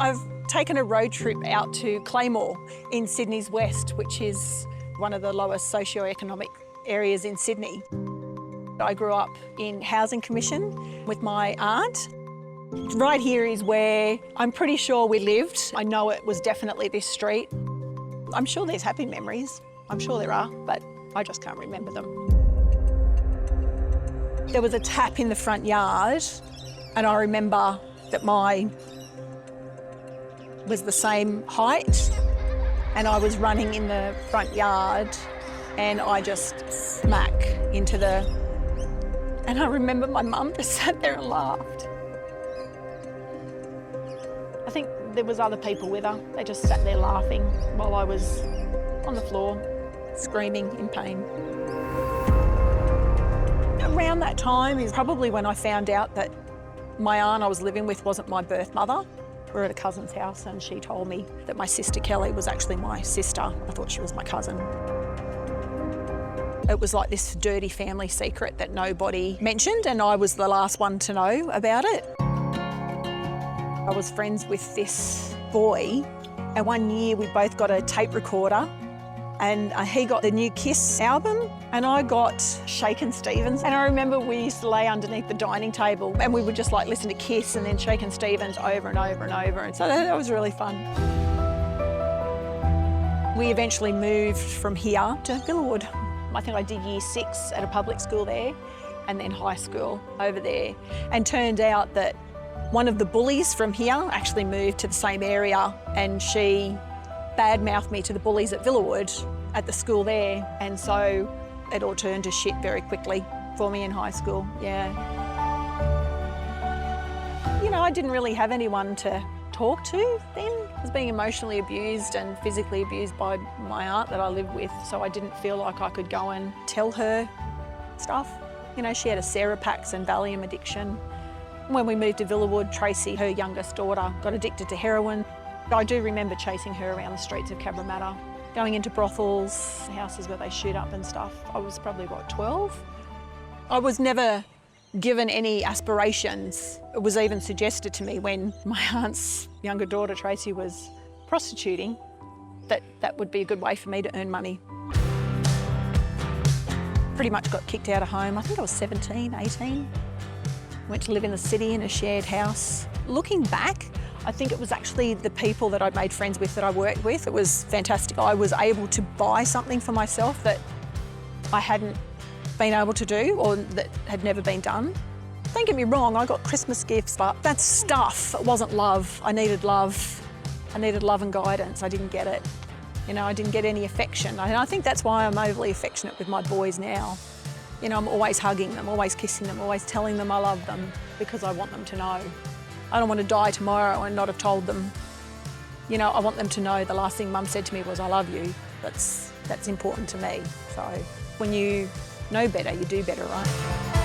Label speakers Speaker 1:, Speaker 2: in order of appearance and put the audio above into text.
Speaker 1: I've taken a road trip out to Claymore in Sydney's west, which is one of the lowest socio-economic areas in Sydney. I grew up in Housing Commission with my aunt. Right here is where I'm pretty sure we lived. I know it was definitely this street. I'm sure there's happy memories. I'm sure there are, but I just can't remember them. There was a tap in the front yard, and I remember that mine was the same height, and I was running in the front yard, and I just smack into the... And I remember my mum just sat there and laughed. I think there was other people with her. They just sat there laughing while I was on the floor, screaming in pain. Around that time is probably when I found out that my aunt I was living with wasn't my birth mother. We were at a cousin's house and she told me that my sister Kelly was actually my sister. I thought she was my cousin. It was like this dirty family secret that nobody mentioned, and I was the last one to know about it. I was friends with this boy, and one year we both got a tape recorder, and he got the new Kiss album and I got Shakin' Stevens. And I remember we used to lay underneath the dining table and we would just like listen to Kiss and then Shakin' Stevens over and over and over. And so that was really fun. We eventually moved from here to Villawood. I think I did year 6 at a public school there and then high school over there. And turned out that one of the bullies from here actually moved to the same area, and she badmouthed me to the bullies at Villawood at the school there. And so it all turned to shit very quickly for me in high school, yeah. You know, I didn't really have anyone to talk to then. I was being emotionally abused and physically abused by my aunt that I lived with, so I didn't feel like I could go and tell her stuff. You know, she had a Seropax and Valium addiction. When we moved to Villawood, Tracy, her youngest daughter, got addicted to heroin. I do remember chasing her around the streets of Cabramatta, going into brothels, houses where they shoot up and stuff. I was probably, what, 12? I was never given any aspirations. It was even suggested to me when my aunt's younger daughter, Tracy, was prostituting, that that would be a good way for me to earn money. Pretty much got kicked out of home. I think I was 17, 18. Went to live in the city in a shared house. Looking back, I think it was actually the people that I'd made friends with that I worked with. It was fantastic. I was able to buy something for myself that I hadn't been able to do or that had never been done. Don't get me wrong, I got Christmas gifts, but that's stuff. It wasn't love. I needed love. I needed love and guidance. I didn't get it. You know, I didn't get any affection. And I think that's why I'm overly affectionate with my boys now. You know, I'm always hugging them, always kissing them, always telling them I love them because I want them to know. I don't want to die tomorrow and not have told them. You know, I want them to know the last thing Mum said to me was, I love you. That's important to me. So when you know better, you do better, right?